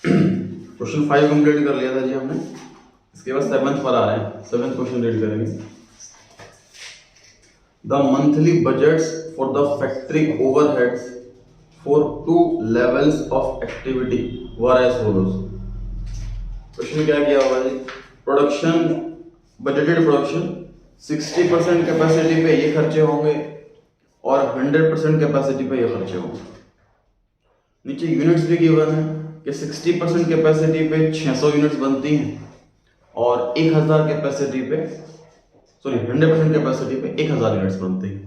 Question 5 complete कर लिया था जी हमने। इसके बाद 7th पर आ रहे हैं। 7th क्वेश्चन रीड करेंगे। The monthly budgets for the factory overheads for 2 levels of activity were as follows. Question में क्या किया होगा जी? प्रोडक्शन, बजटेड प्रोडक्शन 60% कैपेसिटी पे ये खर्चे होंगे और 100% कैपेसिटी पे ये खर्चे होंगे। नीचे यूनिट्स भी गिवन है कि 60% कैपेसिटी पे 600 यूनिट्स बनती हैं और 1000 कैपेसिटी पे 100% कैपेसिटी पे 1000 यूनिट्स बनती हैं।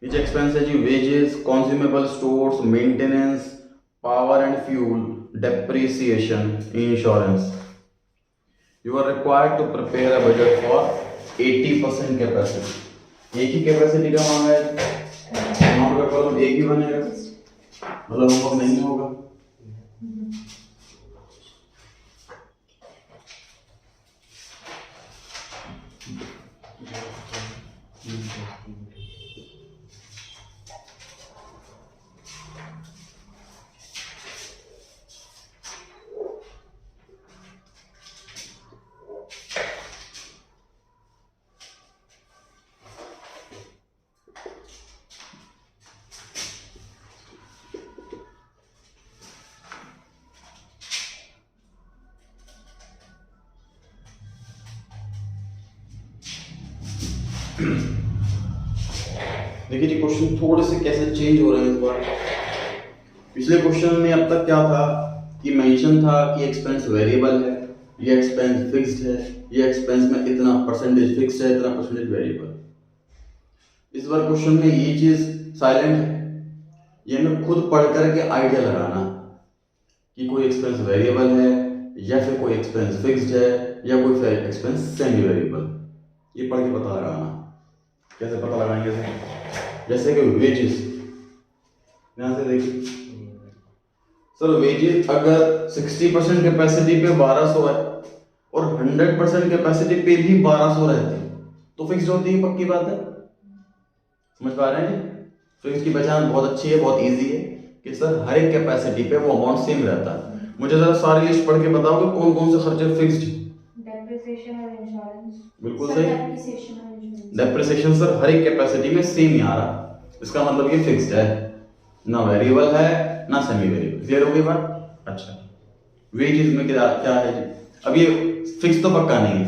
नीचे एक्सपेंस है जी, wages, consumable stores, maintenance, power and fuel, depreciation, insurance. You are required to prepare a budget for 80% capacity. एक ही कैपेसिटी का मांगा है, अमाउंट का कॉलम एक ही बनेगा, मतलब होमवर्क नहीं होगा। देखिए जी, क्वेश्चन थोड़े से कैसे चेंज हो रहे हैं इस बार। पिछले क्वेश्चन में अब तक क्या था कि मेंशन था कि एक्सपेंस वेरिएबल है, ये एक्सपेंस फिक्स्ड है, ये एक्सपेंस में इतना परसेंटेज फिक्स्ड है, इतना परसेंटेज वेरिएबल। इस बार क्वेश्चन में ये चीज साइलेंट है, ये हमें खुद पढ़ करके आइडिया लगाना कि कोई एक्सपेंस वेरिएबल है या फिर कोई एक्सपेंस फिक्स्ड है या कोई एक्सपेंस सेमी वेरिएबल। ये पढ़ के पता लगाना। कैसे पता लगाएंगे? जैसे कि वेजेस, यहां से देखिए सर, वेजेस अगर 60% कैपेसिटी पे 1200 है और 100% कैपेसिटी पे भी 1200 रहती है तो फिक्स्ड होती है, पक्की बात है। समझ पा रहे हैं? फिक्स की पहचान बहुत अच्छी है, बहुत इजी है कि सर हर एक कैपेसिटी पे वो अमाउंट सेम रहता है। मुझे जरा सारी लिस्ट पढ़ के बताओ कि कौन कौन से खर्चे फिक्स्ड है। डेप्रिसिएशन और इंश्योरेंस। बिल्कुल सही। डेप्रिसिएशन सर हर एक कैपेसिटी में सेम ही आ रहा, इसका मतलब ये फिक्स्ड है, ना वेरिएबल है ना सेमी वेरिएबल। क्लियर हो गई बात? अच्छा, वेजेस में क्या है जी? अब ये फिक्स तो पक्का नहीं है,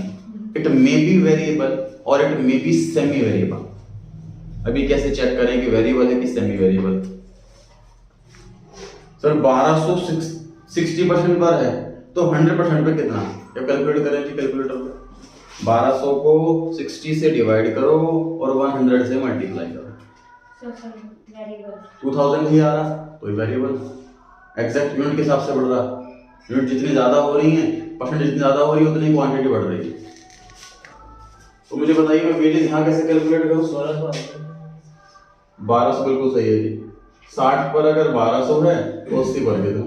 इट मे बी वेरिएबल और it may be semi variable. अभी कैसे चेक करें कि वेरिएबल है कि सेमी वेरिएबल? सर 1200 60% पर है तो 100% पे कितना? क्या कैलकुलेट करें जी कैलकुलेटर पे? 1200 को 60 से डिवाइड करो और 100 से मल्टीप्लाई करो। 2000 ही आ रहा तो ये वेरिएबल। एग्जैक्ट यूनिट के हिसाब से बढ़ रहा, यूनिट जितनी ज्यादा हो रही है, परसेंट जितनी ज्यादा हो रही है, उतनी क्वांटिटी बढ़ रही है। तो मुझे बताइए मैं वेजेस यहाँ कैसे कैलकुलेट करूँ? 1200 बिल्कुल सही है जी। 60 पर अगर 1200 है तो 80 पर कितना?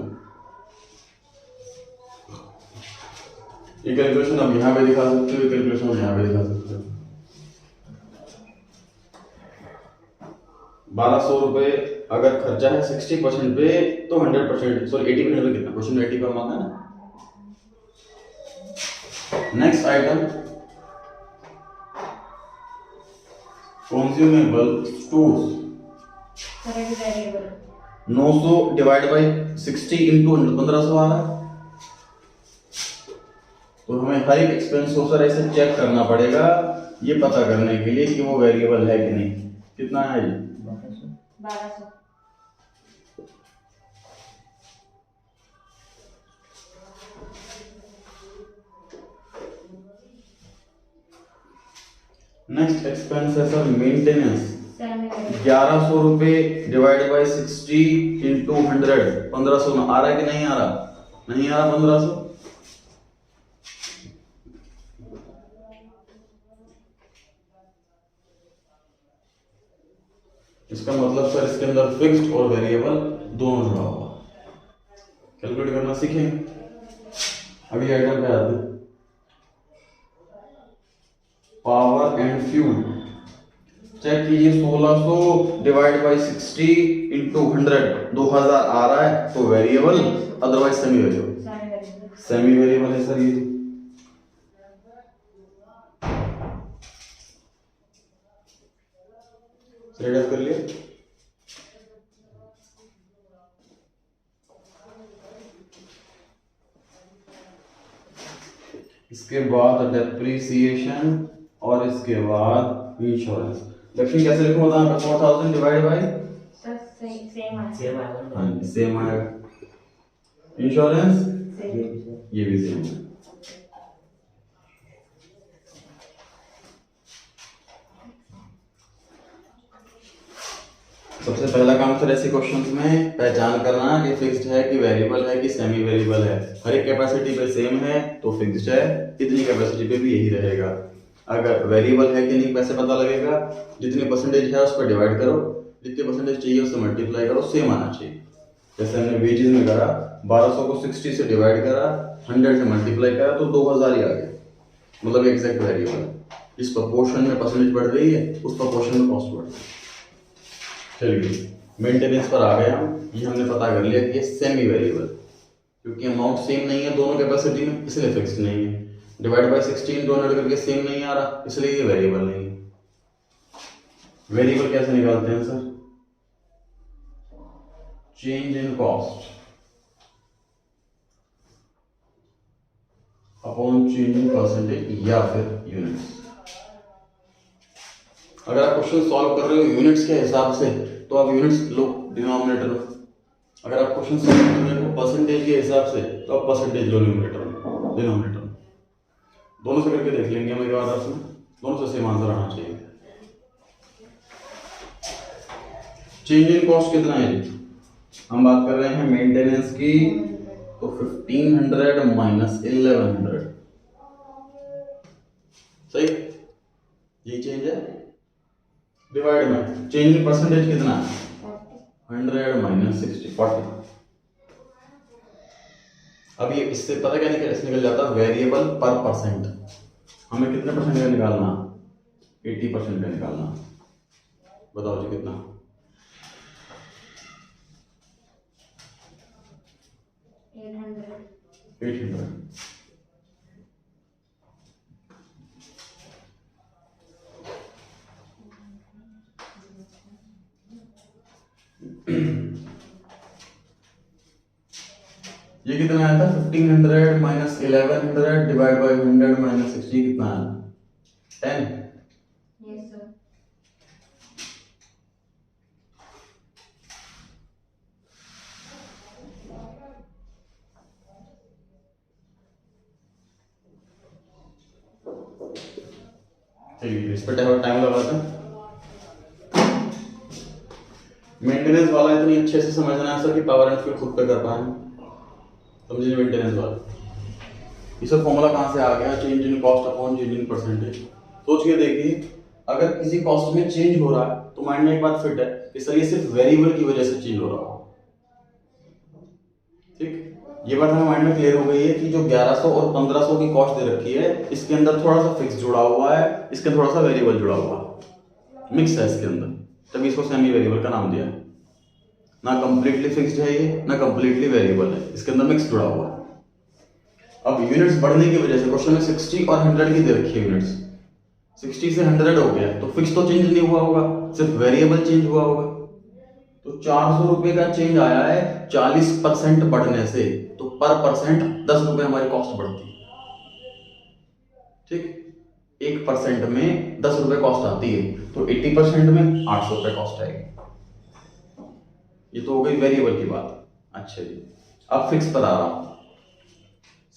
ये कैलकुलेशन आप यहाँ पे दिखा सकते हो, ये कैलकुलेशन आप यहाँ पे दिखा सकते हो। 1200 रुपए अगर खर्चा है 60% पे तो 100% सॉरी 80% पे कितना? क्वेश्चन में 80 पर मांगा ना। Next item, consumable stores 900 divide by 60 into 1500 आ रहा है। तो हमें हर एक एक्सपेंस को सर ऐसे चेक करना पड़ेगा ये पता करने के लिए कि वो वेरिएबल है कि नहीं। कितना है ये? 1200। नेक्स्ट एक्सपेंस है सर मेंटेनेंस। 1100 रुपए डिवाइड बाई 60 इंटू 100 1500 में आ रहा है कि नहीं आ रहा? नहीं आ रहा 1500। इसका मतलब सर इसके अंदर फिक्स्ड और वेरिएबल दोनों जुड़ा हुआ। कैलकुलेट करना सीखेंगे। अभी आइटम पे आते हैं, पावर एंड फ्यूल चेक कीजिए 1600 डिवाइड बाई 60 इंटू 100 2000 आ रहा है तो variable, otherwise semi variable. Semi variable. Semi variable है सर ये। रेड कर लिया। इसके बाद डेप्रिसिएशन और इसके बाद इंश्योरेंस। लक्ष्मी कैसे लिखूं बताना? 4000 divide by Sir, same answer. हाँ जी सेम आएगा। Insurance Same. ये भी सेम है। सबसे पहला काम सर ऐसे क्वेश्चंस में पहचान करना कि फिक्स्ड है कि वेरिएबल है कि सेमी वेरिएबल है। हर एक कैपेसिटी पे सेम है तो फिक्स्ड है, इतनी कैपेसिटी पे भी यही रहेगा। अगर वेरिएबल है कि नहीं कैसे पता लगेगा? जितनी परसेंटेज है उस पर डिवाइड करो, जितनी परसेंटेज चाहिए उससे मल्टीप्लाई करो, सेम आना चाहिए। जैसे हमने वेजेस में करा, 1200 को 60 से डिवाइड करा, 100 से मल्टीप्लाई करा तो 2000 ही आ गया, मतलब एग्जैक्ट वेरिएबल। जिस प्रोपोर्शन में परसेंटेज बढ़ रही है उस प्रोपोर्शन में कॉस्ट बढ़ रही है। चलिए मेंटेनेंस पर आ गए हम। ये हमने पता कर लिया कि ये सेमी वेरिएबल, क्योंकि अमाउंट सेम नहीं है दोनों कैपेसिटी में इसलिए फिक्स्ड नहीं है। डिवाइड बाय 16 200 करके सेम नहीं आ रहा इसलिए ये वेरिएबल नहीं है। वेरिएबल कैसे निकालते हैं sir? Change in cost upon change in percentage या फिर यूनिट्स। अगर आप क्वेश्चन सॉल्व कर रहे हो यूनिट्स के हिसाब से तो आप यूनिट्स लो डिनोमिनेटर में। अगर आप क्वेश्चन सॉल्व कर रहे हो परसेंटेज के हिसाब से तो आप परसेंटेज लो डिनोमिनेटर में। दोनों से करके देख लेंगे हम एक बार आपसे, दोनों से सेम आंसर आना चाहिए। चेंज इन कॉस्ट कितना है जी? हम बात कर रहे हैं मेंटेनेंस की, तो 1500 माइनस 1100 सही, ये चेंज है। डिवाइड में चेंज इन परसेंटेज कितना है? 100 माइनस 60 40। अब ये इससे पता क्या निकल जाता है? वेरिएबल पर परसेंट। हमें कितने परसेंट का निकालना? 80% का निकालना। बताओ जी कितना? 800। ये कितना आया था? 1500 माइनस 1100 डिवाइड बाई 100 माइनस 60 कितना आया? 10। Yes, sir. इस पर टाइम लगाते हैं। मेंटेनेंस वाला इतनी अच्छे से समझना है सर कि पावर एंड फ्यूल खुद पे कर पाए। समझिए मेंटेनेंस वाला इसका फॉर्मूला कहाँ से आ गया? Change in cost upon change in percentage. सोच के देखिए, अगर किसी कॉस्ट में चेंज हो रहा है तो माइंड में एक बात फिट है कि सर ये सिर्फ वेरिएबल की वजह से चेंज हो रहा हो। ठीक, ये बात हमें माइंड में क्लियर हो गई है कि जो 1100 और 1500 की कॉस्ट दे रखी है इसके अंदर थोड़ा सा फिक्स जुड़ा हुआ है, इसके थोड़ा सा वेरिएबल जुड़ा हुआ है, मिक्स है इसके अंदर, तभी इसको सेमी वेरिएबल का नाम दिया है। ना कंप्लीटली फिक्स्ड है ये, ना कंप्लीटली वेरिएबल है, इसके अंदर मिक्स जुड़ा हुआ है। अब यूनिट्स बढ़ने की वजह से क्वेश्चन में 60 और 100 की दे रखी है यूनिट्स, 60 से 100 हो गया तो फिक्स तो चेंज नहीं हुआ होगा, सिर्फ वेरिएबल चेंज हुआ होगा। तो 400 रुपए का चेंज आया है 40% बढ़ने से, तो पर परसेंट 10 रुपए हमारी कॉस्ट बढ़ती है। ठीक, 1% में 10 रुपए कॉस्ट आती है तो 80% में 800 रुपए कॉस्ट आएगी। ये तो हो गई वेरिएबल की बात। अच्छा जी, अब फिक्स पर आ रहा हूं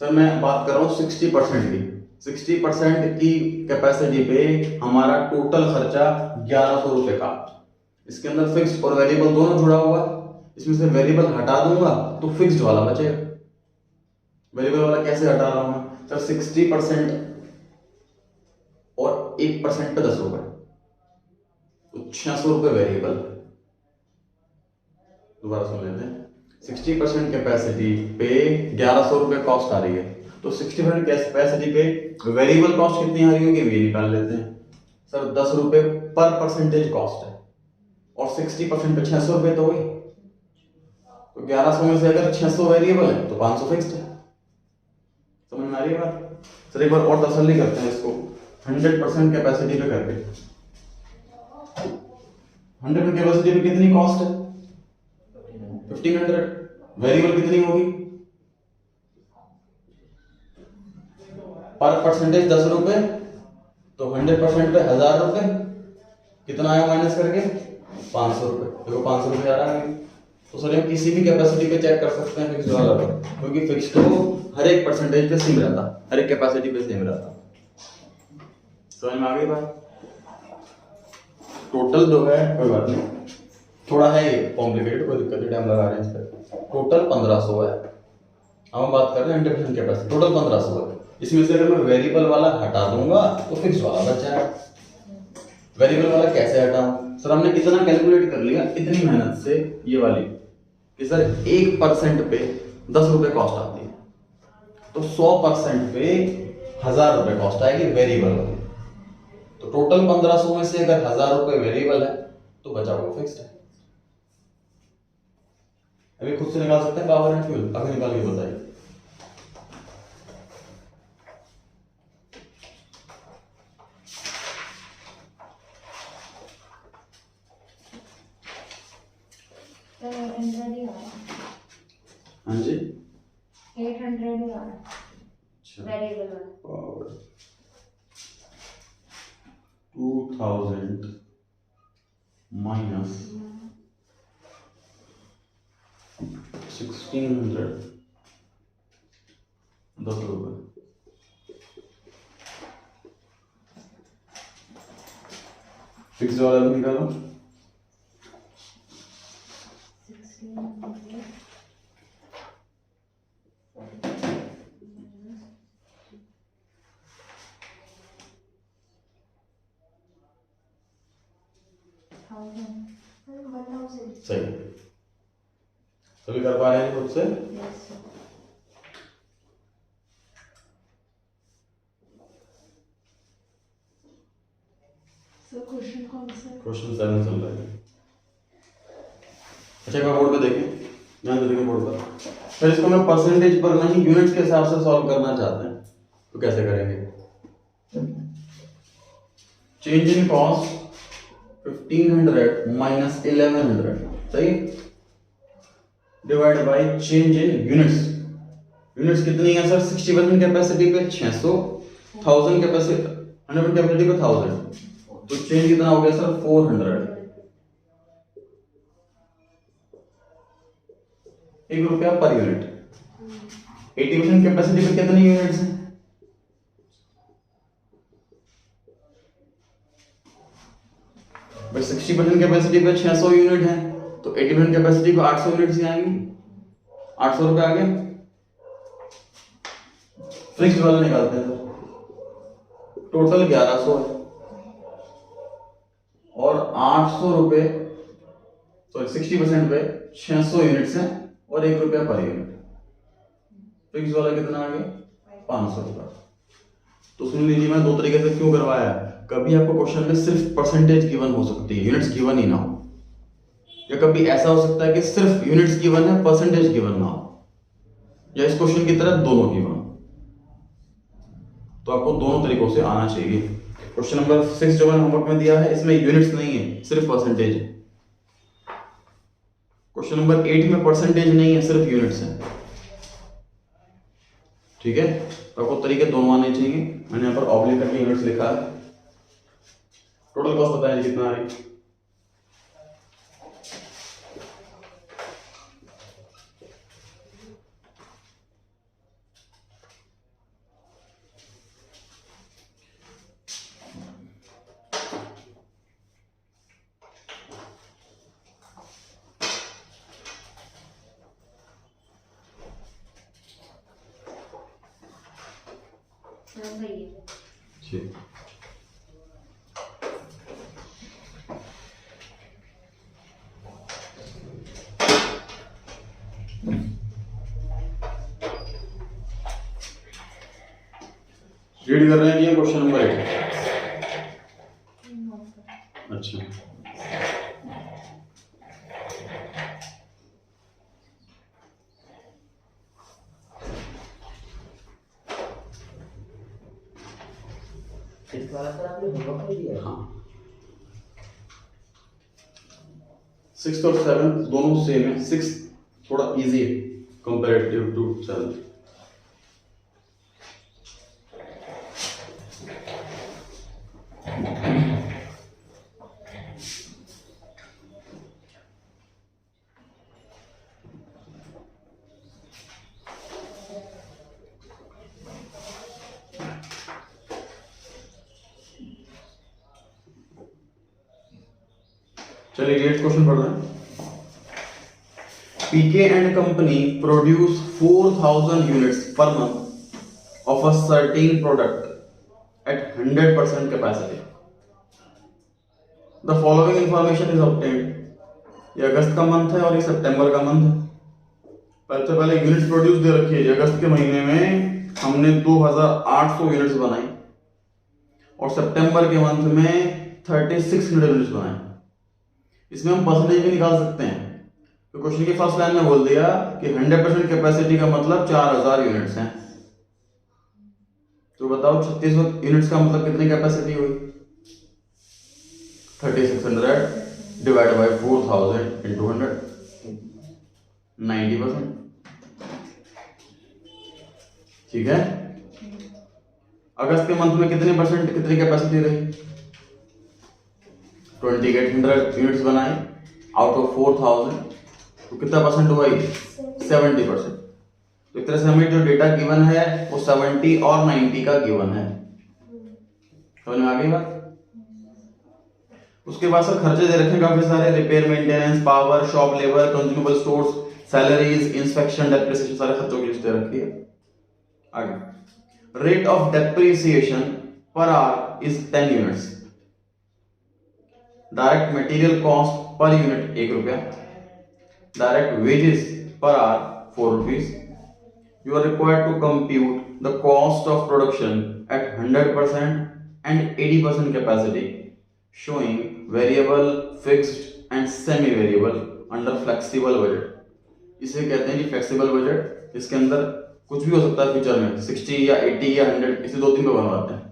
सर। मैं बात कर रहा हूँ 60% की। 60% की कैपेसिटी पे हमारा टोटल खर्चा 1100 रुपए का। इसके अंदर फिक्स्ड और वेरिएबल दोनों जुड़ा हुआ है, इसमें से वेरिएबल हटा दूंगा तो फिक्स्ड वाला बचेगा। वेरिएबल वाला कैसे हटा रहा हूं मैं सर? 60% और 1% पे 10 रुपए, तो 600 रुपए वेरिएबल। दोबारा सुन लेते हैं। 60% कैपेसिटी पे 1100 रुपए कॉस्ट आ रही है, तो 60% कैपेसिटी पे वेरिएबल कॉस्ट कितनी आ रही होगी ये निकाल लेते हैं। सर 10 रुपए पर परसेंटेज कॉस्ट है और 60% पे 600 रुपए तो हुई, तो 1100 में से अगर 600 वेरिएबल है तो 500 फिक्स्ड है। समझ में आ रही है बात? सर एक बार और तसल्ली करते हैं इसको 100% कैपेसिटी पे करके। 100% कैपेसिटी पे कितनी कॉस्ट है? 1500। वेरिएबल कितनी होगी? पर परसेंटेज 10 रुपए, तो 100% पे 1000 रुपए, कितना आया माइनस करके? 500 रुपए। देखो 500 रुपए आ रहा है। तो सर हम किसी भी कैपेसिटी पे चेक कर सकते हैं फिक्स्ड वाला पे, क्योंकि फिक्स्ड तो हर एक परसेंटेज पे सेम रहता, हर एक कैपेसिटी पे सेम रहता। समझ में आ गई बात? टोटल जो है, कोई बात नहीं, थोड़ा है ये कॉम्प्लिकेटेड, कोई दिक्कत नहीं, टाइम लगा रहे हैं इस पे। टोटल 1500 है। अब हम बात कर रहे हैं 100% कैपेसिटी, टोटल 1500 है। इसमें से अगर मैं वेरिएबल वाला हटा दूंगा तो फिक्स्ड वाला बच जाएगा। वेरिएबल वाला कैसे हटाऊं? सर हमने इतना कैलकुलेट कर लिया इतनी मेहनत से ये वाली कि सर 1% पे 10 रुपए कॉस्ट आती है, तो 100% पे 1000 रुपए कॉस्ट आएगी वेरिएबल वाली। तो टोटल 1500 में से अगर 1000 रुपए वेरिएबल है तो बचा हुआ फिक्स्ड है। अभी खुद से निकाल सकते हैं पावर एंड फ्यूल, अभी निकाल के बताइए। सर 800 ही आ रहा है। हाँ जी 800 ही आ रहा है अच्छा, वेरिएबल वाला। पावर 2000 माइनस 1600 10 रुपए। फिक्स वाला भी निकालो। 1600 1000 सही, सभी कर पा रहे हैं खुद से? Yes sir. सर क्वेश्चन कौन सा है? क्वेश्चन 7 चल रहा है। अच्छा एक बार बोर्ड पे देखें, ध्यान से देखें बोर्ड पर। फिर इसको मैं परसेंटेज पर नहीं यूनिट्स के हिसाब से सॉल्व करना चाहते हैं, तो कैसे करेंगे? चेंज इन कॉस्ट 1500 माइनस 1100, सही, divide by change in units. Units कितनी है सर? 60% कैपेसिटी पे 600, 1000 कैपेसिटी 100% कैपेसिटी पे 1000, तो चेंज कितना हो गया सर? 400। 1 रुपया पर यूनिट। 80% कैपेसिटी पे कितनी यूनिट्स हैं? भाई 60% कैपेसिटी पे 600 यूनिट है, तो 80% कैपेसिटी पे 800 यूनिट्स ही आएंगी। 800 रुपए आ गए। फिक्स्ड वाला निकालते हैं सर। टोटल 1100 है और 800 रुपए, सॉरी 60% पे 600 यूनिट्स हैं और 1 रुपया पर यूनिट। फिक्स्ड वाला कितना आ गया? 500 रुपए। तो सुन लीजिए, मैं दो तरीके से क्यों करवाया। कभी आपको क्वेश्चन में सिर्फ परसेंटेज गिवन हो सकती है, यूनिट्स गिवन ही ना हो, या कभी ऐसा हो सकता है कि सिर्फ यूनिट्स गिवन है, परसेंटेज गिवन ना हो, या इस क्वेश्चन की तरह दोनों गिवन। तो आपको दोनों तरीकों से आना चाहिए। क्वेश्चन नंबर 6 जो मैंने होमवर्क में दिया है, इसमें यूनिट्स नहीं है, सिर्फ परसेंटेज है। क्वेश्चन नंबर 8 में परसेंटेज नहीं है, सिर्फ यूनिट्स है। ठीक है, तो आपको तरीके दोनों आने चाहिए। मैंने यहाँ पर ऑब्लिक करके यूनिट्स लिखा है। टोटल कॉस्ट बताइए कितना आ रही? ठीक, रीड कर रहे हैं जी क्वेश्चन नंबर 8। वाला सर आपने होमवर्क नहीं दिया? हाँ, 6th और 7th दोनों सेम है। 6th थोड़ा इजी है कंपैरेटिव टू 7th। चलिए 8th क्वेश्चन पढ़ रहे हैं। PK and company produce 4000 units per month of a certain product at 100% capacity. The following information is obtained. ये अगस्त का मंथ है और ये सितंबर का मंथ है। सबसे पहले यूनिट्स प्रोड्यूस दे रखी है। अगस्त के महीने में हमने 2800 यूनिट्स बनाई और सितंबर के मंथ में 3600 यूनिट्स बनाए। इसमें हम परसेंटेज भी निकाल सकते हैं। तो क्वेश्चन की फर्स्ट लाइन में बोल दिया कि 100% कैपेसिटी का मतलब 4000 यूनिट्स हैं। तो बताओ 3600 यूनिट्स का मतलब कितनी कैपेसिटी हुई? 3600 डिवाइड बाय 4000 इंटू 100, 90%। ठीक है। अगस्त के मंथ में कितनी कैपेसिटी रही? 2800 यूनिट्स बनाए आउट ऑफ 4000, तो कितना परसेंट हुआ ये? 70%। तो एक तरह से हमें जो डेटा गिवन है वो 70 और 90 का गिवन है। समझ में आ गई बात? उसके बाद सर खर्चे दे रखे काफी सारे, repair, maintenance, power, shop labour, consumable stores, salaries, inspection, depreciation, सारे खर्चों की लिस्ट दे रखी है। आगे rate of depreciation per hour is 10 units. Direct material cost per unit 1 रुपया। Direct wages per hour 4 rupees. You are required to compute the cost of production at 100% and 80% capacity, showing variable, fixed and semi-variable under flexible budget. इसे कहते हैं कि flexible budget. इसके अंदर कुछ भी हो सकता है फ्यूचर में, 60 या 80 या 100, इसे 2-3 पे बनवाते हैं।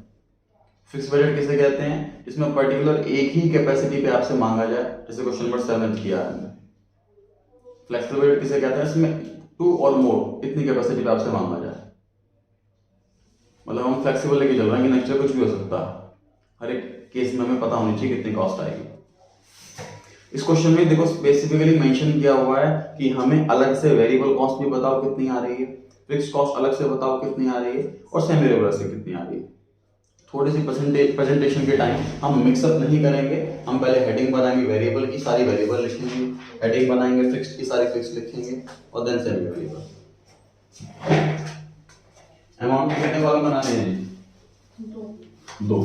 फिक्स बजट किसे कहते हैं? इसमें पर्टिकुलर एक ही कैपेसिटी पे आपसे मांगा जाए, जैसे क्वेश्चन नंबर 7 किया है। फ्लेक्सिबल बजट किसे कहते हैं? इसमें 2 और मोर इतनी कैपेसिटी पे आपसे मांगा जाए। मतलब हम फ्लेक्सिबल लेके चल रहे हैं कि नेक्स्ट ईयर कुछ भी हो सकता है। हर एक केस में हमें पता होनी चाहिए कितनी कॉस्ट आएगी। इस क्वेश्चन में देखो स्पेसिफिकली मेंशन किया हुआ है कि हमें अलग से वेरिएबल कॉस्ट भी बताओ कितनी आ रही है, फिक्स्ड कॉस्ट अलग से बताओ कितनी आ रही है, और सेमी वेरिएबल से कितनी आ रही है। थोड़ी सी प्रेजेंटेशन के टाइम हम मिक्सअप नहीं करेंगे। हम पहले हेडिंग बनाएंगे वेरिएबल की, सारी वेरिएबल लिखेंगे, हेडिंग बनाएंगे फिक्स्ड की, सारी फिक्स्ड लिखेंगे, और देन सेमी वेरिएबल। अमाउंट कितने कॉलम बनाने हैं? 2।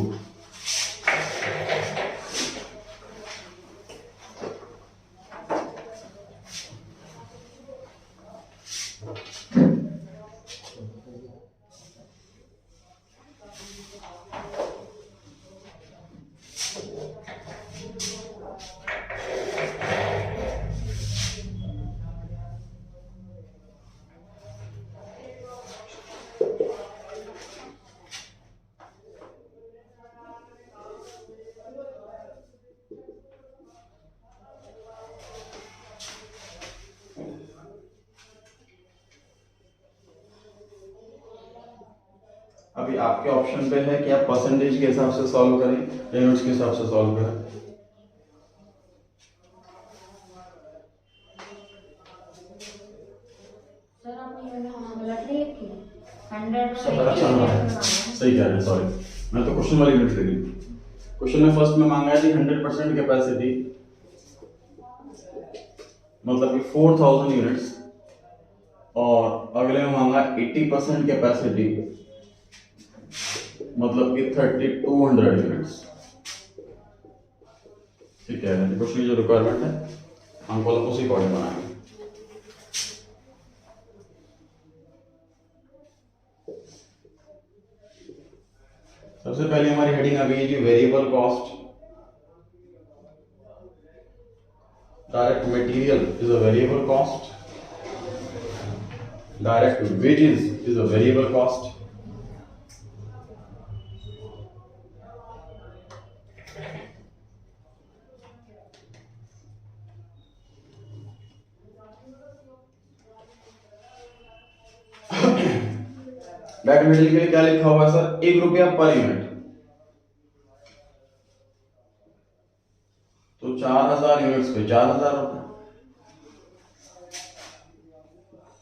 अभी आपके ऑप्शन पे है कि आप परसेंटेज के हिसाब से सॉल्व करें या यूनिट्स के हिसाब से सॉल्व करें। सर आपने गलत नहीं की 100 अच्छा हाँ सही कह रहे हैं, सॉरी मैं तो क्वेश्चन वाली यूनिट लगी। क्वेश्चन में फर्स्ट में मांगा है कि 100% कैपेसिटी मतलब कि 4000 यूनिट्स, और अगले में मांगा 80% कैपेसिटी मतलब कि 3200 यूनिट्स। ठीक है, क्वेश्चन की जो रिक्वायरमेंट है हम कॉलम उसी अकॉर्डिंग बनाएंगे। सबसे पहले हमारी हेडिंग आ गई है जी variable cost. Direct material is a variable cost, direct wages is a variable cost, back material के लिए क्या लिखा हुआ है सर? 1 रुपया पर यूनिट। तो 4000 यूनिट्स पे 4000 रुपये,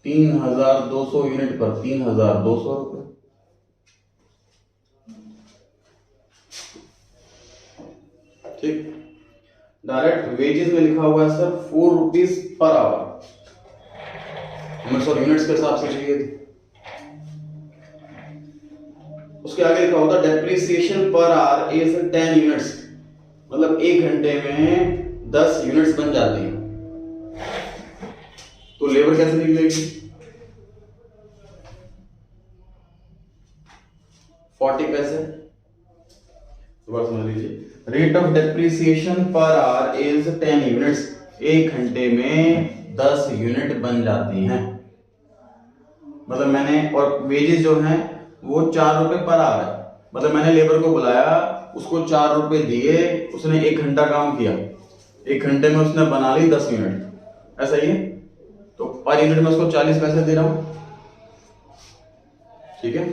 3200 यूनिट पर 3200 रुपये। ठीक। डायरेक्ट वेजेस में लिखा हुआ है सर 4 रुपीज पर आवर, हमें सर यूनिट्स के हिसाब से चाहिए थी। उसके आगे लिखा होता depreciation per hour is 10 units, मतलब 1 घंटे में 10 यूनिट्स बन जाती है। तो लेबर कैसे निकलेगी? 40 पैसे। दोबारा समझ लीजिए, rate of depreciation per hour is 10 units, 1 घंटे में 10 यूनिट बन जाती हैं। मतलब मैंने, और वेजेस जो हैं वो 4 रुपए पर आवर है, मतलब मैंने लेबर को बुलाया, उसको 4 रुपए दिए, उसने 1 घंटा काम किया, 1 घंटे में उसने बना ली 10 यूनिट, ऐसा ही है। तो पर यूनिट में उसको 40 पैसे दे रहा हूं, ठीक है।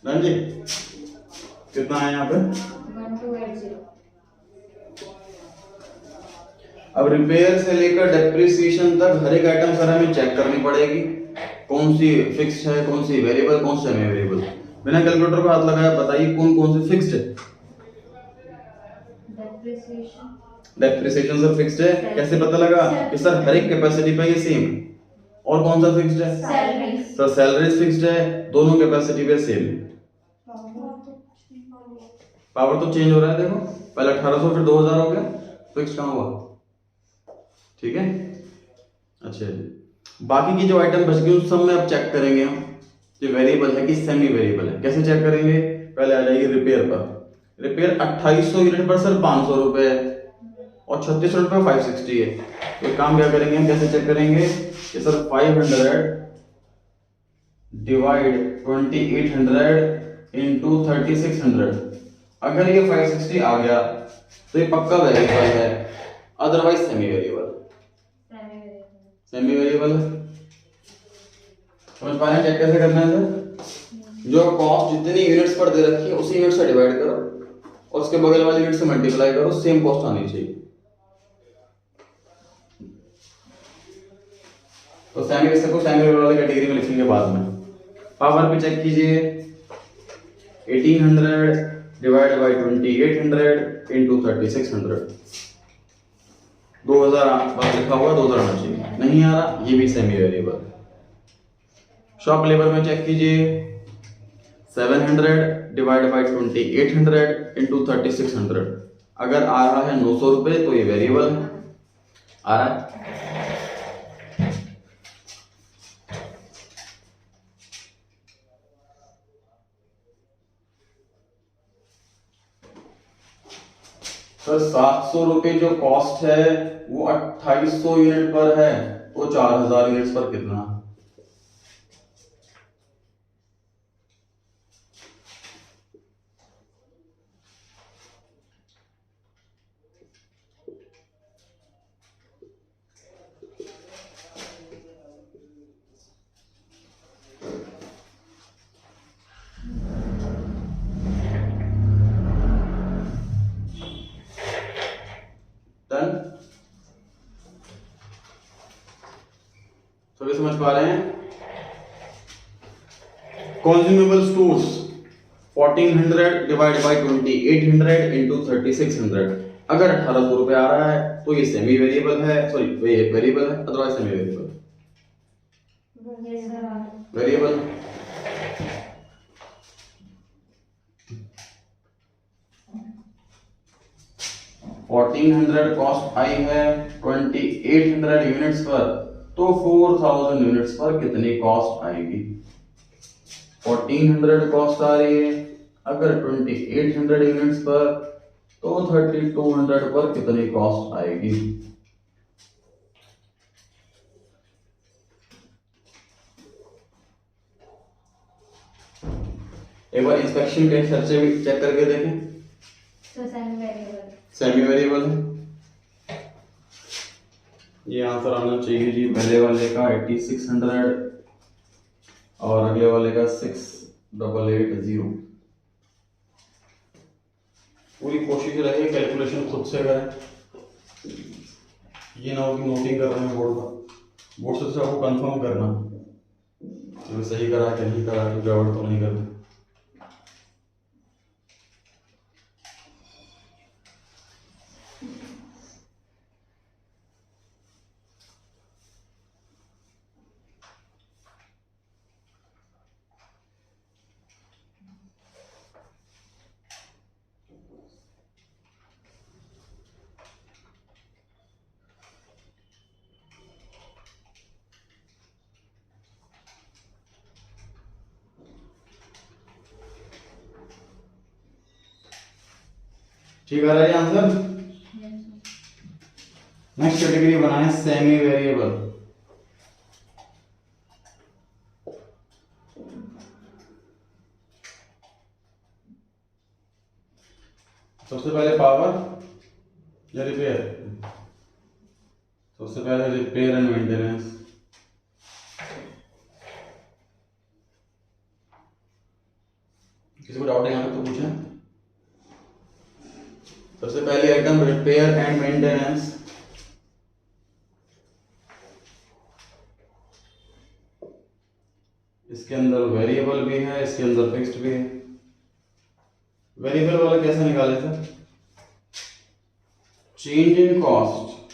डन जी, कितना है यहाँ पे? 1280। अब रिपेयर से लेकर डेप्रिसिएशन तक हर एक आइटम सर हमें चेक करनी पड़ेगी, कौन सी फिक्स्ड है, कौन सी वेरिएबल, कौन सी सेमी वेरिएबल। बिना कैलकुलेटर को हाथ लगाया बताइए कौन कौन सी फिक्स्ड है? डेप्रिसिएशन सर फिक्स्ड है। कैसे पता लगा कि सर हर एक कैपेसिटी पे ये सेम है? और कौन सा फिक्स्ड है? सैलरीज। सर सैलरीज फिक्स्ड है, दोनों कैपेसिटी पे सेम है। पावर तो चेंज हो रहा है, देखो पहले 1800 फिर 2000 हो गया, फिक्स्ड कहाँ हुआ? ठीक है। अच्छा जी, बाकी की जो आइटम बच गई उस सब में अब चेक करेंगे हम कि वेरिएबल है कि सेमी वेरिएबल है। कैसे चेक करेंगे? पहले आ जाइए रिपेयर पर। रिपेयर 2800 यूनिट पर सर 500 रुपए है और 36 यूनिट पर 560 है। तो काम क्या करेंगे हम, कैसे चेक करेंगे कि सर 500 डिवाइड 2800 इंटू 3600, अगर ये 560 आ गया तो ये पक्का वेरिएबल है, otherwise semi variable. Semi variable समझ पा रहे हैं? चेक कैसे करना है सर? जो कॉस्ट जितनी यूनिट्स पर दे रखी है उसी यूनिट से डिवाइड करो और उसके बगल वाले यूनिट से मल्टीप्लाई करो, सेम कॉस्ट आनी चाहिए। तो सेमी वेरिएबल वाली कैटेगरी में लिखेंगे बाद में। पावर पे चेक कीजिए, 1800 डिवाइड बाई 2800 इंटू 3600, 2000 बस लिखा हुआ, 2000 आना चाहिए, नहीं आ रहा, ये भी सेमी वेरिएबल। शॉप लेबर में चेक कीजिए, 700 डिवाइड बाई 2800 इंटू 3600, अगर आ रहा है 900 रुपए तो ये वेरिएबल है, आ रहा है। सर 700 रुपए जो कॉस्ट है वो 2800 यूनिट पर है, तो 4000 यूनिट्स पर कितना? डन? सभी समझ पा रहे हैं? Consumable stores 1400 divide by 2800 into 3600, अगर 1800 रुपए आ रहा है तो ये सेमी वेरिएबल है, सॉरी वेरिएबल है, otherwise semi variable. Variable 1400 cost आई है 2800 यूनिट्स पर, तो 4000 यूनिट्स पर कितनी कॉस्ट आएगी? 1400 कॉस्ट आ रही है, अगर 2800 यूनिट्स पर तो 3200 पर कितनी कॉस्ट आएगी? एक बार इंस्पेक्शन के खर्चे भी चेक करके देखें। तो सेमी वेरिएबल है, ये आंसर आना चाहिए जी। पहले वाले का 8600 और अगले वाले का 6880। पूरी कोशिश रहे कैलकुलेशन खुद से करें, ये ना हो कि नोटिंग कर रहे हैं बोर्ड पर। बोर्ड से आपको कंफर्म करना कि सही करा कि नहीं करा, कि गड़बड़ तो नहीं करना। ठीक आ रहा है आंसर। नेक्स्ट कैटेगरी बनाए सेमी वेरिएबल। सबसे पहले पावर या रिपेयर? सबसे पहले रिपेयर एंड मेंटेनेंस। किसी को डाउट है यहाँ पे तो पूछें। सबसे पहले आइटम रिपेयर एंड मेंटेनेंस। इसके अंदर वेरिएबल भी है, इसके अंदर फिक्स्ड भी है। वेरिएबल वाला कैसे निकाले थे? Change in cost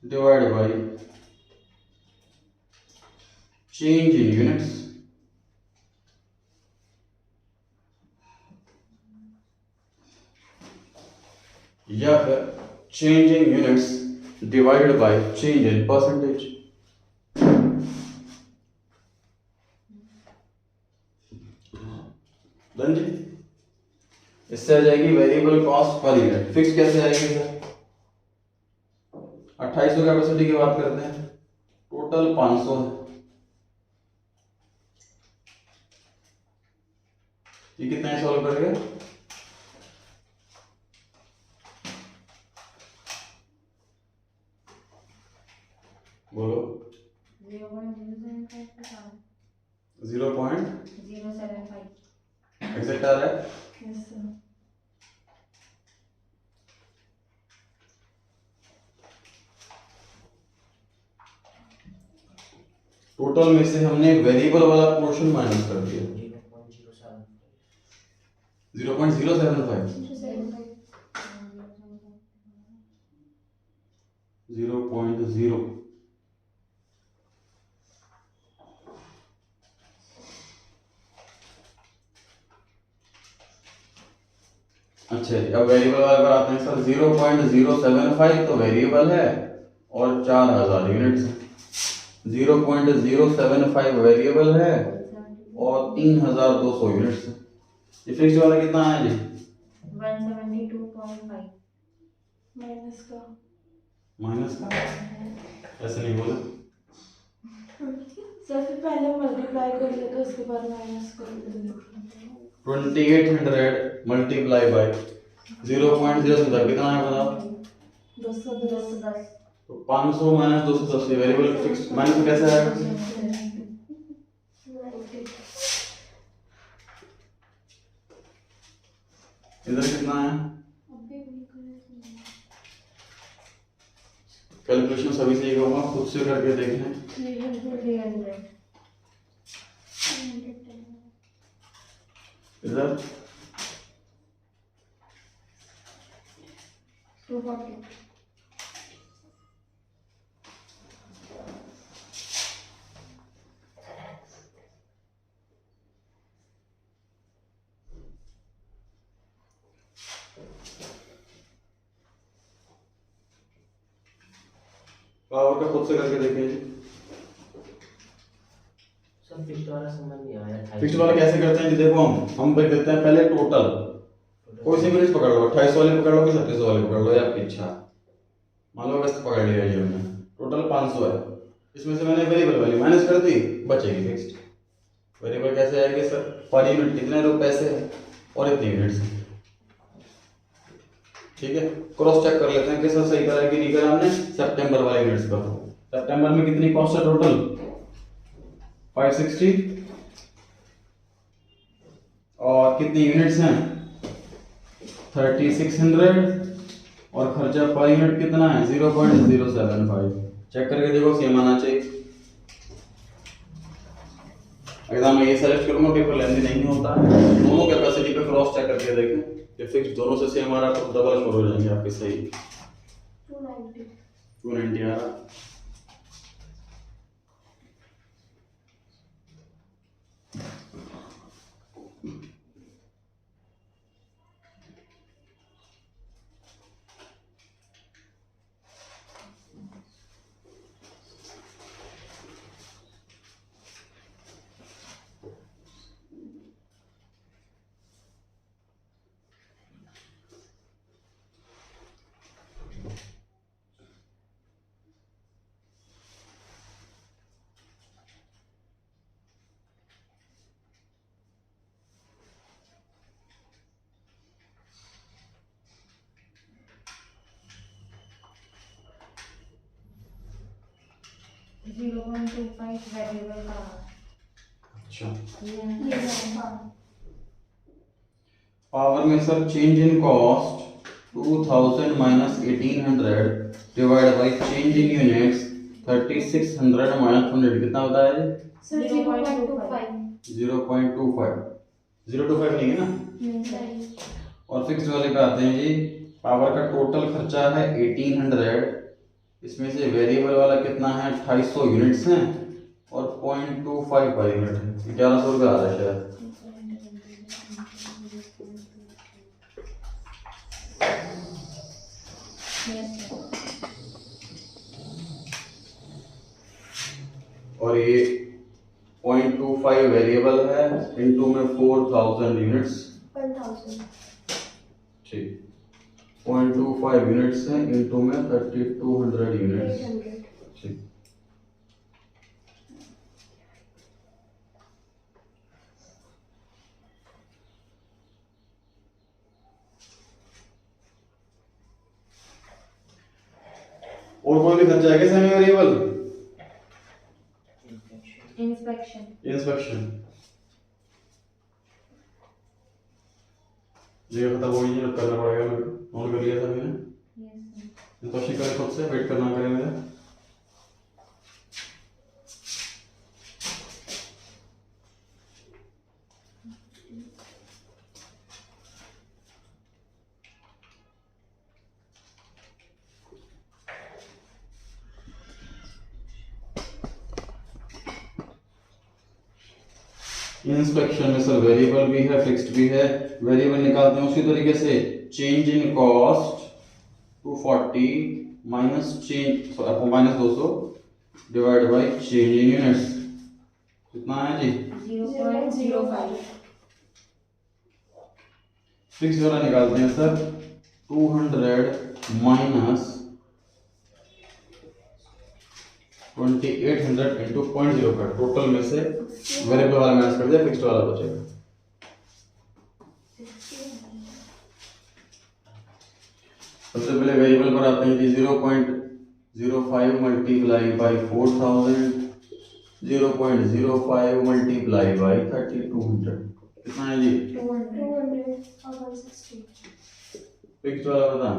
divide by change in units या फिर change in units divided by change in percentage. Done जी। इससे आ जाएगी variable cost per unit. Fix कैसे आएगी सर? 2800 कैपेसिटी की बात करते हैं, टोटल 500 है। ये कितना है सॉल्व करेगा? बोलो। 0.075 एग्जैक्ट आ रहा है? Yes sir. टोटल में से हमने वेरिएबल वाला पोर्शन माइनस कर दिया। 0.075 0.0। अच्छा जी, अब वेरिएबल वाले पर आते हैं सर। 0.075 तो वेरिएबल है और 4000 यूनिट्स है। 0.075 वेरिएबल है और 3200 यूनिट्स है। ये फिक्स्ड वाला कितना आया जी? 172.5 माइनस का ऐसे नहीं बोले सर, फिर पहले मल्टीप्लाई कर लेते उसके बाद माइनस कर लेते। 2800 मल्टीप्लाई बाय 0.075 कितना है बताओ? 10 तो 500 माइनस 210 वेरिएबल फिक्स्ड माइनस कैसे आएगा? इधर कितना है? कैलकुलेशन सभी से कहूँगा खुद से करके देखना। 300 इधर 240 पावर का खुद से करके देखें जी। सर फिक्स्ड वाला समझ नहीं आया। फिक्स्ड वाला कैसे करते हैं जी? देखो हम कर देते हैं पहले टोटल। कोई सी यूनिट पकड़ लो, 2800 वाले पकड़ लो कि 3700 वाले पकड़ लो, या आपकी इच्छा। मान लो बस पकड़ लिया जी हमने। टोटल 500 है, इसमें से मैंने वेरिएबल वाली माइनस कर दी, बचेगी फिक्स्ड। वेरिएबल कैसे आएगी सर, पर यूनिट कितने रुपए से है और इतनी यूनिट से। ठीक है, क्रॉस चेक कर लेते हैं कि सर सही करा है कि नहीं करा हमने। सितंबर वाले यूनिट्स का सितंबर में कितनी कॉस्ट है टोटल 560 और कितनी यूनिट्स हैं 3600 और खर्चा पर यूनिट कितना है 0.075। चेक करके देखो सेम आना चाहिए। एग्जाम में ये सजेस्ट करूंगा, पेपर लेंथी नहीं होता है, दोनों कैपेसिटी पे क्रॉस चेक करके देखें कि फिक्स दोनों से सेम आ रहा तो डबल श्योर हो जाएंगे आपके सही। 290 आ रहा। Zero point two five variable का। अच्छा, पावर में sir change in cost 2000 minus 1800 divide by change in units 3600 minus 100 कितना होता है? सर 0.25 0.25 025 नहीं है ना। नहीं। और फिक्स वाले पे आते हैं जी, पावर का टोटल खर्चा है 1800, इसमें से वेरिएबल वाला कितना है 2800 यूनिट्स हैं और 0.25 पर यूनिट है, 1100 रुपये आ रहा है शायद। और ये 0.25 वेरिएबल है, इनटू में 4000 यूनिट्स। 1000 ठीक, 0.25 यूनिट्स हैं इनटू में 3200 यूनिट्स। 800। ठीक, और कोई भी खर्चा है क्या सेमी वेरिएबल? इंस्पेक्शन। इंस्पेक्शन ये खत्म हो गई, करना पड़ेगा मेरे को, नोट कर लिया था मैंने। इंस्पेक्शन करें खुद से, वेट करना करें मेरा। इंस्पेक्शन में सर वेरिएबल भी है फिक्स्ड भी है। वेरिएबल निकालते हैं उसी तरीके से, change in cost 240 minus change minus 200 divide by change in units कितना है जी 0.05। फिक्स वाला निकालते हैं सर 200 माइनस 2800 इंटू 0.05, टोटल में से वेरिएबल वाला माइनस कर दिया, फिक्स्ड वाला बचेगा। सबसे पहले वेरिएबल पर आते हैं जी 0.05 मल्टीप्लाई बाई 4000, 0.05 मल्टीप्लाई बाई 3200 कितना है जी 200 और 160। फिक्स्ड वाला बता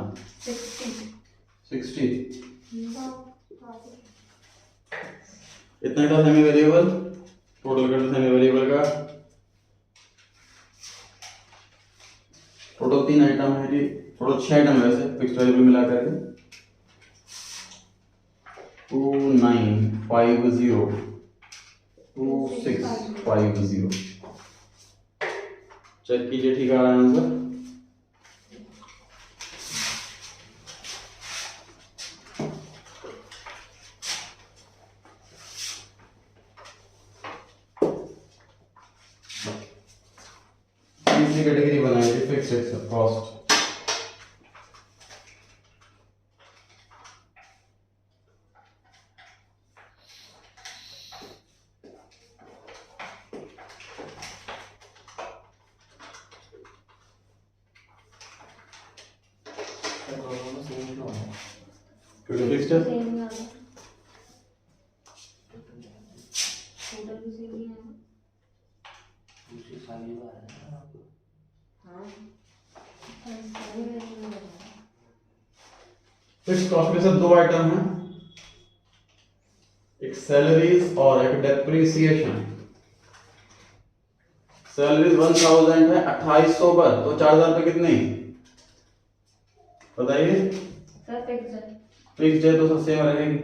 60 इतना ही था सेमी वेरिएबल। टोटल करते सेमी वेरिएबल का, टोटल 3 आइटम है जी, टोटल 6 आइटम है वैसे फिक्स्ड वेरिएबल मिला करके 2950 2650। चेक कीजिए ठीक आ रहा है आंसर। तीसरी कैटेगरी बनाएंगे फिक्स्ड कॉस्ट। तो दोनों में सेम क्यों है? क्योंकि फिक्स्ड है। सेम ही आना, टोटल भी सेम ही आना। दूसरी सारी बार है ना आपको। हाँ, सारे वेरिएबल हो जाएगा। फिक्स्ड कॉस्ट के साथ दो आइटम हैं, एक सैलरीज और एक डेप्रिसिएशन। सैलरीज 1000 है 2800 पर, तो 4000 पे कितने बताइए। सर फिक्स है। फिक्स्ड है तो सब सेम रहेगी।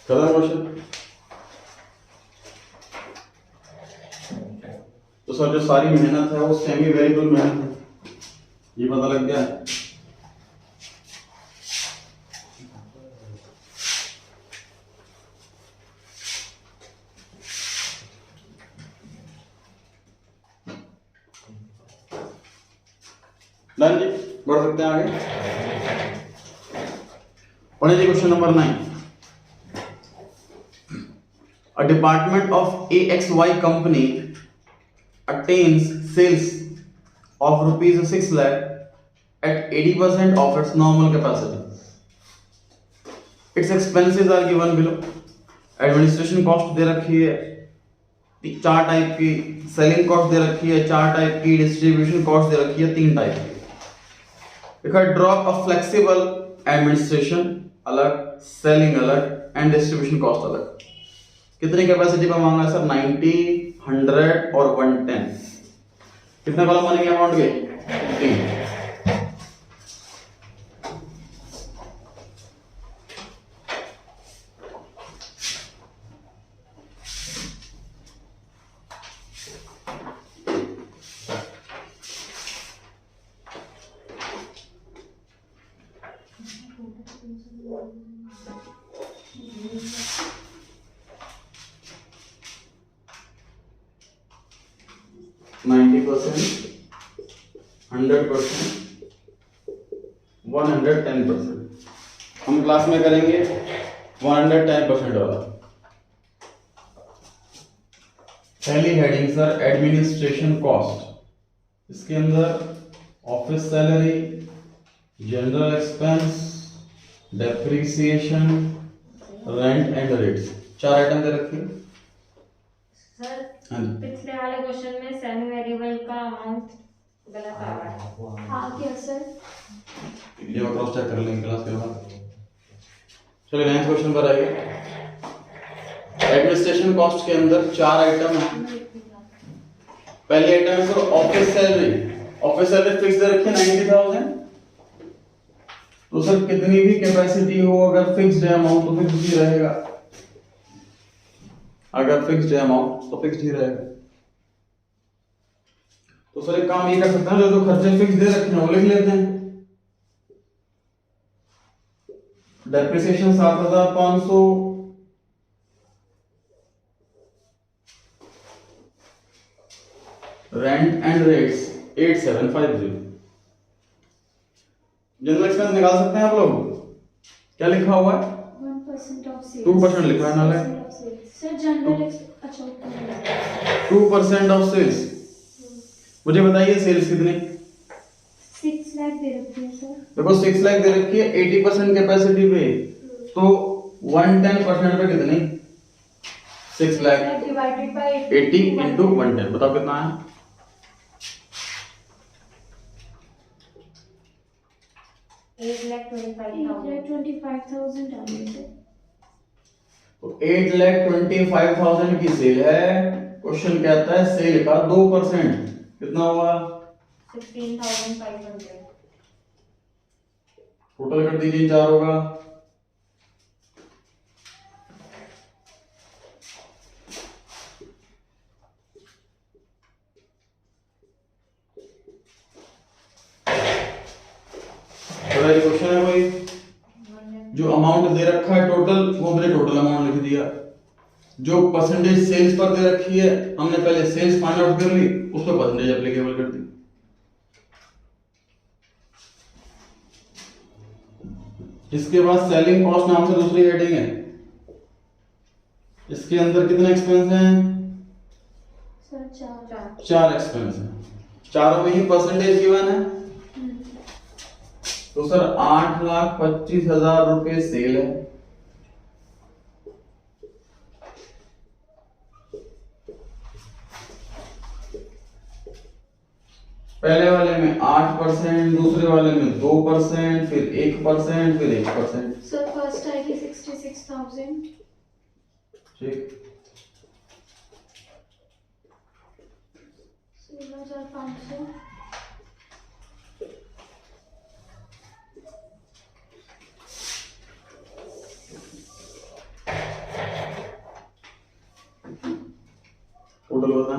खत्म क्वेश्चन। तो सर जो सारी मेहनत है वो सेमी वेरिएबल मेहनत है, ये पता लग गया। डन जी, बढ़ सकते हैं आगे। पढ़े जी question number 9। A department of AXY company attains sales of rupees 6 lakh at 80% of its normal capacity. Its expenses are given below. Administration cost दे रखी है 4 टाइप की, सेलिंग कॉस्ट दे रखी है 4 टाइप की, डिस्ट्रीब्यूशन कॉस्ट दे रखी है 3 टाइप की। देखा ड्रॉप ऑफ फ्लेक्सिबल एडमिनिस्ट्रेशन अलग, सेलिंग अलग एंड डिस्ट्रीब्यूशन कॉस्ट अलग। कितनी कैपेसिटी पे मांगा सर? 90, 100 और 110। कितने कॉलम बनेंगे अमाउंट के? 3। नाइन्टी 100%, 110%। हम क्लास में करेंगे 110% वाला। पहली हेडिंग सर एडमिनिस्ट्रेशन कॉस्ट। इसके अंदर office salary, general expense, depreciation, rent and rates, 4 item दे रखे हैं। सर हाँ जी। पिछले वाले क्वेश्चन में सेमी वेरिएबल का अमाउंट गलत आ रहा है। हाँ क्या सर? ये क्रॉस चेक कर लेंगे क्लास के बाद। चलिए 9th क्वेश्चन पर आइए। एडमिनिस्ट्रेशन कॉस्ट के अंदर 4 आइटम हैं। पहली आइटम है sir office salary. Office salary fix दे रखी है 90,000। तो सर कितनी भी कैपेसिटी हो, अगर फिक्स्ड है अमाउंट तो फिक्स्ड ही रहेगा। अगर फिक्स्ड है अमाउंट तो फिक्स्ड ही रहेगा। तो सर एक काम ये कर सकते हैं, जो जो खर्चे फिक्स दे रखे हैं वो लिख लेते हैं। Depreciation 7,500, rent and rates 8,750। General expense निकाल सकते हैं आप लोग। क्या लिखा हुआ है? 1% ऑफ सेल्स। 2% लिखा है ना? सर जनरल अच्छा 2% ऑफ सेल्स। मुझे बताइए सेल्स कितनी? 6 लाख दे रखे हैं सर। देखो 6 लाख दे रखी है 80% कैपेसिटी पे, तो 110% पे कितनी? 6 लाख डिवाइडेड बाय 80 इंटू 110, बताओ कितना है? 8,25,000। 8,25,000 आ गए सर। तो 8,25,000 की सेल है। क्वेश्चन कहता है सेल का 2%, कितना हुआ? 16,500। टोटल कर दीजिए, 4 होगा। क्वेश्चन है कोई? जो अमाउंट दे रखा है टोटल, वो मैंने टोटल अमाउंट लिख दिया। जो परसेंटेज सेल्स पर दे रखी है, हमने पहले सेल्स फाइंड आउट कर ली, उस पर परसेंटेज एप्लीकेबल कर दी। इसके बाद सेलिंग कॉस्ट नाम से दूसरी हेडिंग है, इसके अंदर कितने एक्सपेंस हैं? सर 4 4 एक्सपेंस हैं, चारों में ही परसेंटेज गिवन है। तो सर 8,25,000 रुपए सेल है, पहले वाले में 8%, दूसरे वाले में 2%, फिर 1%, फिर 1%। सर फर्स्ट आएगी 66,000, ठीक, 16,500, टोटल बता।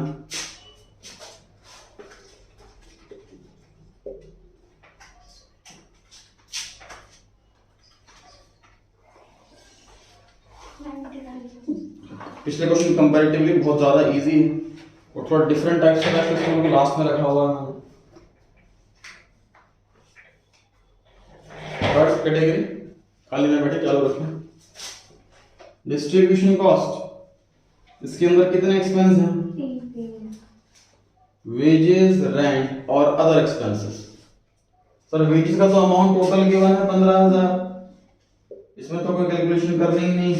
पिछले क्वेश्चन कंपैरेटिवली बहुत ज्यादा इजी है और थोड़ा डिफरेंट टाइप से क्वेश्चन को लास्ट में रखा हुआ है। फर्स्ट कैटेगरी खाली में बैठे चालू रखें। डिस्ट्रीब्यूशन कॉस्ट, इसके अंदर कितने एक्सपेंस हैं? वेजेस, रेंट और अदर एक्सपेंसेस। सर वेजेस का तो अमाउंट टोटल गिवन है 15,000, इसमें तो कोई कैलकुलेशन करनी ही नहीं।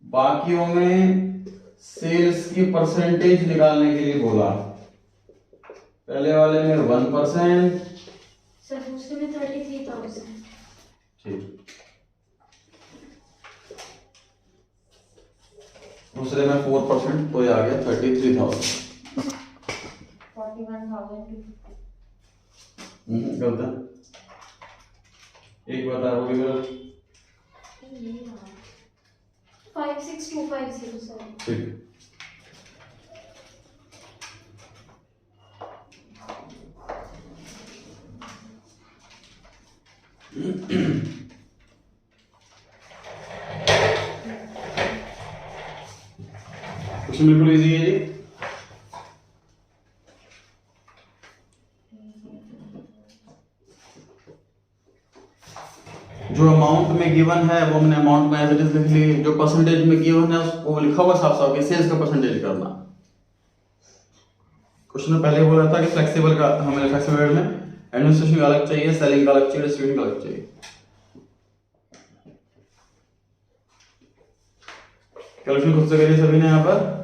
बाकियों में सेल्स की परसेंटेज निकालने के लिए बोला, पहले वाले में 1%, सर दूसरे में 33,000, ठीक, दूसरे में 4%, तो ये आ गया 33,000। 41,000। गलत है, एक बता वो भी गलत, 56,250 सर। ठीक, क्वेश्चन बिल्कुल इजी है जी। जो अमाउंट में गिवन है वो हमने अमाउंट में एज इट इज लिख ली, जो परसेंटेज में गिवन है उसको लिखा हुआ साफ साफ कि सेल्स का परसेंटेज करना। क्वेश्चन में पहले बोला था कि फ्लेक्सिबल का हमें फ्लेक्सिबल में एडमिनिस्ट्रेशन का अलग चाहिए, सेलिंग का अलग चाहिए, डिस्ट्रीब्यूशन का अलग चाहिए। कैलकुलेशन खुद से करिए सभी ने यहाँ पर।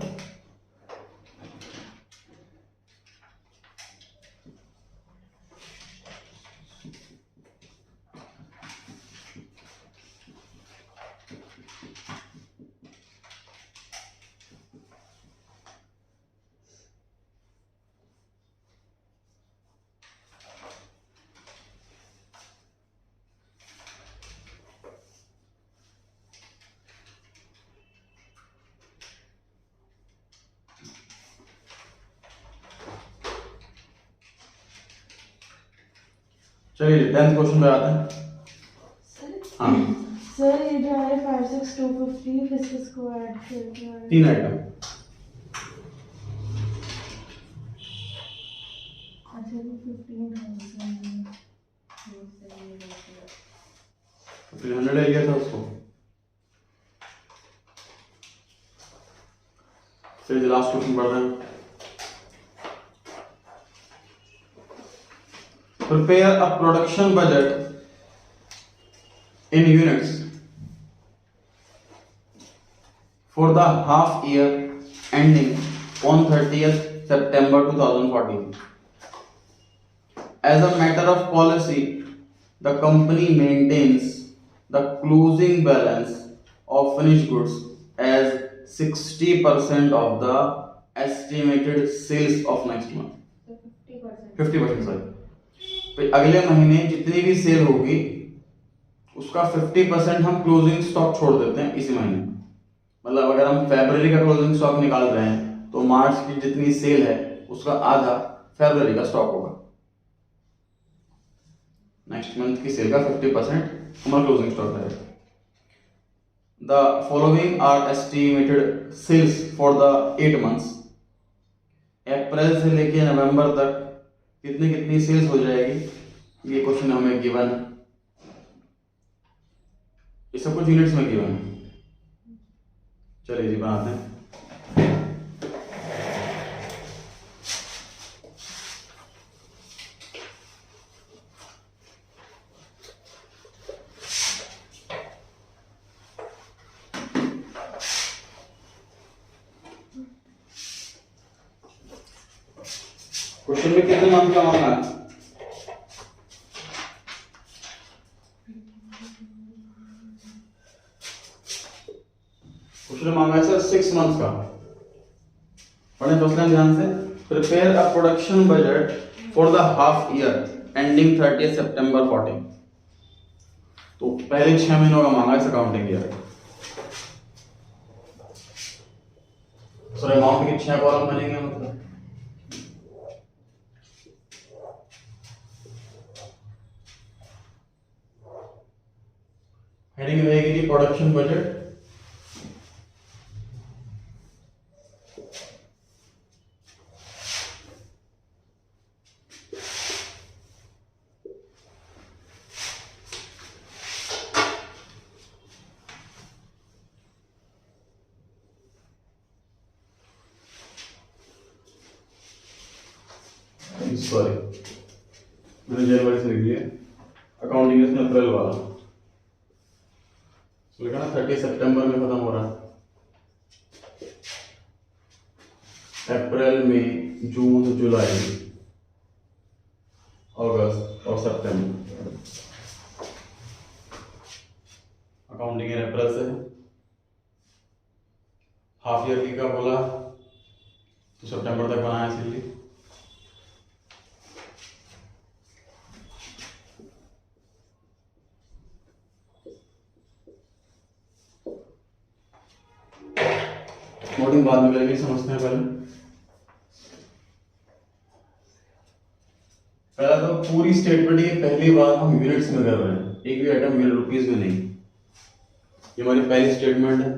चलिए 10th क्वेश्चन पे आते हैं। हाँ सर ये जो है 56,250 इसको ऐड करके 3 आइटम, अच्छा तो 15,000 फिर 100 ले लिया था उसको। फिर लास्ट क्वेश्चन पढ़ रहे हैं। Prepare a production budget in units for the half year ending on 30th September 2014. As a matter of policy, the company maintains the closing balance of finished goods as 60% of the estimated sales of next month. 50% sorry. तो अगले महीने जितनी भी cell होगी उसका 50% हम closing stock छोड़ देते हैं इसी महीने। मतलब अगर हम फरवरी का क्लोजिंग स्टॉक निकाल रहे हैं तो मार्च की जितनी सेल है उसका आधा फरवरी का स्टॉक होगा। नेक्स्ट मंथ की सेल का 50% हमारा क्लोजिंग स्टॉक रहेगा। The following are estimated sales for the 8 months. अप्रैल से लेके नवंबर तक कितनी कितनी सेल्स हो जाएगी, ये क्वेश्चन हमें गिवन है। सब कुछ यूनिट्स में गिवन है। चलिए जी बनाते हैं। क्वेश्चन में कितने मंथ का मांगा है? क्वेश्चन में मांगा है सर 6 मंथ का। पढ़ने फर्स्ट लाइन ध्यान से। Prepare a production budget for the half year ending 30 सितंबर 14। तो पहले 6 महीनों का मांगा इस अकाउंटिंग ईयर। सर अमाउंट के 6 कॉलम बनेंगे मतलब हेडिंग रहेगी जी प्रोडक्शन बजट। सॉरी मैंने जनवरी से लिख दिया, अकाउंटिंग इसमें अप्रैल वाला लिखा ना 30 सितंबर में खत्म हो रहा है। अप्रैल में जून जुलाई अगस्त और सितंबर अकाउंटिंग ईयर अप्रैल से। हाफ ईयर की का बोला तो सितंबर तक बनाया इसलिए। नोटिंग बाद में करेंगे, समझते हैं पहला तो पूरी स्टेटमेंट ये पहली बार हम यूनिट्स में कर रहे हैं, एक भी आइटम यूनिट रुपीस में नहीं। ये हमारी पहली स्टेटमेंट है,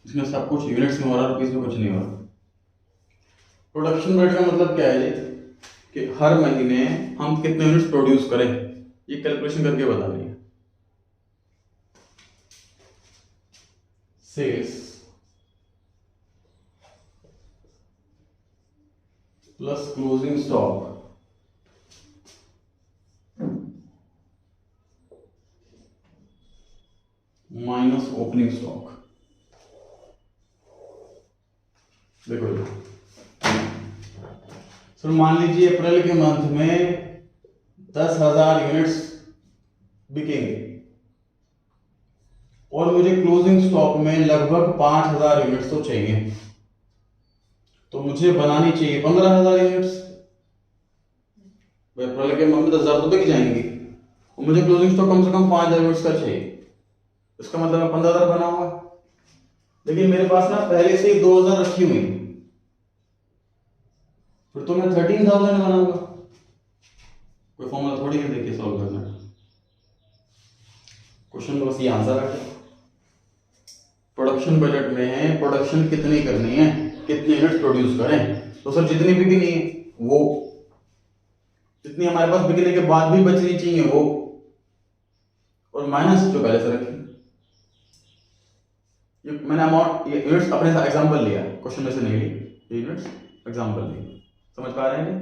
इसमें सब कुछ यूनिट्स में हो रहा है, रुपीस में कुछ नहीं हो रहा। प्रोडक्शन बजट का मतलब क्या है जी कि हर महीने हम कितने यूनिट्स प्रोड्यूस करें, ये कैलकुलेशन करके बतानी है। Sales plus closing stock minus opening stock. देखो जी सर मान लीजिए अप्रैल के मंथ में 10,000 यूनिट्स बिकेंगे और मुझे क्लोजिंग स्टॉक में लगभग 5,000 यूनिट्स तो चाहिए, तो मुझे बनानी चाहिए 15,000 यूनिट्स। अप्रैल के मंथ में 10,000 तो बिक जाएंगी और मुझे क्लोजिंग स्टॉक कम से कम 5,000 यूनिट्स का चाहिए। इसका मतलब मैं 15,000 बनाऊंगा, लेकिन मेरे पास ना पहले से ही 2,000 रखी हुई, फिर तो मैं 13,000 बनाऊंगा। कोई फॉर्मूला थोड़ी है देखिए सॉल्व करना। क्वेश्चन में बस ये आंसर है। प्रोडक्शन बजट में है प्रोडक्शन कितनी करनी है, कितने यूनिट प्रोड्यूस करें, तो सर जितनी बिकनी है वो, जितनी हमारे पास बिकने के बाद भी बचनी चाहिए वो, और माइनस जो पहले से रखी। ये मैंने अमाउंट ये यूनिट्स अपने एग्जांपल लिया, क्वेश्चन में से नहीं ली, ये यूनिट्स एग्जांपल लिए। समझ पा रहे हैं?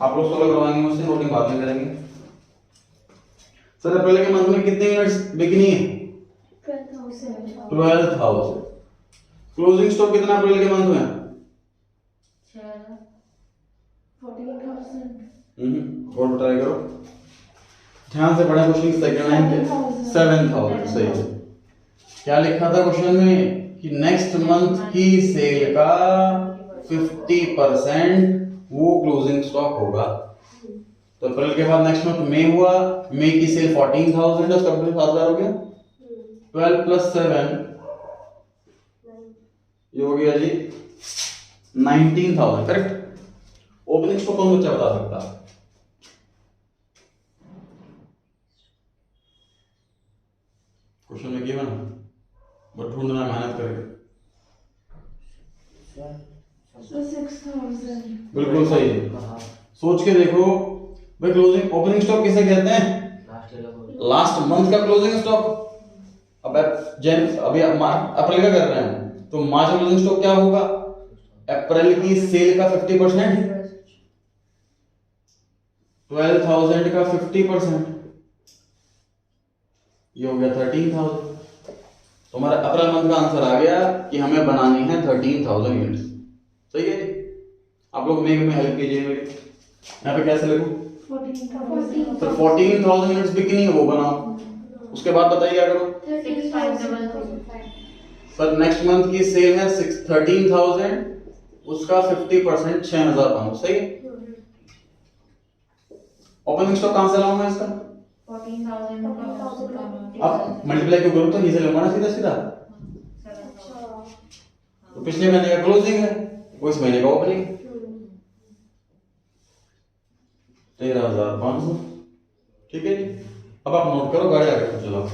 आप लोग सोल्व करवाएंगे मुझसे, नोटिंग बाद में करेंगे। सर अप्रैल के मंथ में कितने यूनिट्स बिकनी है? 12,000। क्लोजिंग स्टॉक कितना अप्रैल के मंथ में? 14,000। और ट्राई करो, ध्यान से पढ़ा क्वेश्चन। सेकंड लाइन पे 7,000 सही है। क्या लिखा था क्वेश्चन में कि नेक्स्ट मंथ की सेल का 50% वो क्लोजिंग स्टॉक होगा। तो अप्रैल के बाद नेक्स्ट मंथ मई हुआ, मई की सेल 14,000 है, उसका 7,000 हो गया। 12 + 7 ये हो गया जी 19,000, करेक्ट। ओपनिंग स्टॉक कौन बच्चा बता सकता है? क्वेश्चन में गिवन बट ढूंढना मेहनत करेगा। So 6,000. बिल्कुल सही है। कहाँ सोच के देखो भाई, क्लोजिंग ओपनिंग स्टॉक किसे कहते हैं? लास्ट ईयर को लास्ट मंथ का क्लोजिंग स्टॉक। अब अभी अप्रैल का कर रहे हैं, तो मार्च का क्लोजिंग स्टॉक क्या होगा? अप्रैल की सेल का 50%, 12,000 का 50%, ये हो गया 13,000। तो हमारा अप्रैल मंथ का आंसर आ गया कि हमें बनानी है 13,000 यूनिट्स। सही है जी। आप लोग मेक में हेल्प कीजिए मेरी। यहाँ पे कैसे लिखूं? 14,000. तो 14,000 यूनिट्स बिकनी है, वो बनाओ। उसके बाद बताइए क्या करो? 65,000. सर नेक्स्ट मंथ की सेल है 13,000, उसका 50% 6,500। सही है। ओपनिंग स्टॉक कहां से लाऊंगा इसका? 14,000 अब मल्टीप्लाई क्यों करूं? तो ये से लूंगा ना सीधा सीधा। तो पिछले महीने का क्लोजिंग है, वो इस महीने का ओपनिंग। 13,500। ठीक है जी। अब आप नोट करो, गाड़ी आगे चलाओ।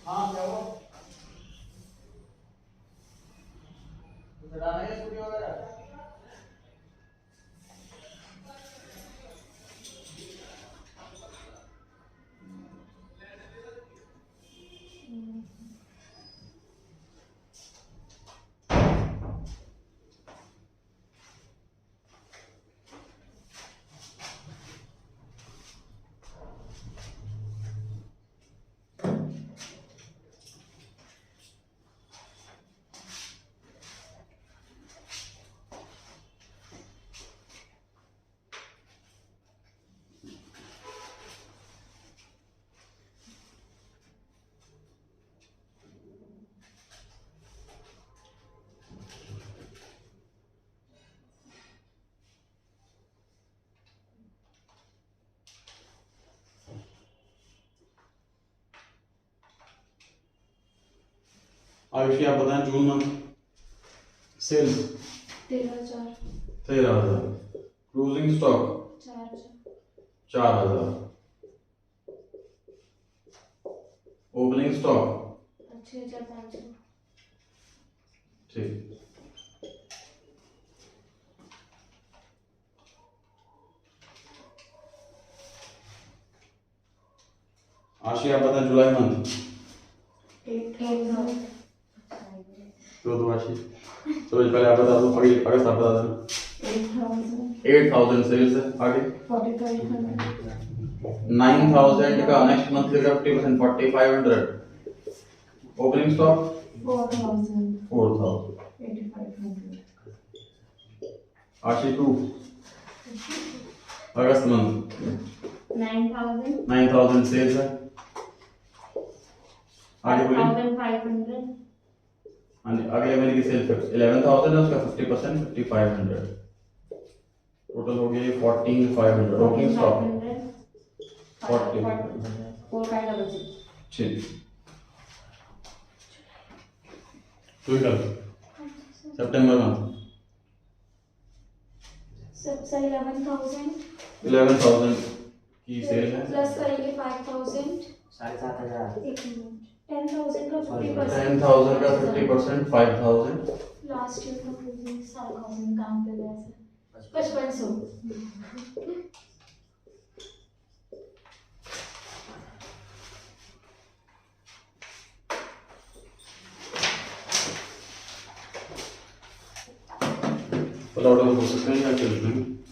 हाँ क्या हुआ? कुछ हटाना है स्कूटी वगैरह? आयुषी आप बताएं, June month sales 13,000. 13,000, closing stock 4,000, opening stock 6,500. ठीक। आशी आप बताएं, जुलाई मंथ 8,000. तो आशी चलो जी, पहले आप बता दो, अगले अगस्त आप बता देना। 8,000. 8,000 सेल्स है। आगे 4,500. 9,000 का नेक्स्ट मंथ का 50%, 4,500, ओपनिंग स्टॉक 4,000. 4,000। 8,500. आशी 2 अगस्त मंथ 9,000. 9,000 सेल्स है। आगे बोलिए। 5,500. अगले महीने की सेल 11,000 है, उसका 50%, 5,500, टोटल हो गया 14,500। Opening stock 40। 4,500. ठीक। ट्विटर सितंबर मंथ सबसे 11,000 11,000 की सेल है। प्लस करेंगे 5,000 7,500 एक मिनट 10,000 का Sorry, 50%. 10,000 का 50%, 5,000। लास्ट ईयर का क्लोजिंग 7,000 काम पे गया था 5500. फुल आउट हो सकते हैं या फिर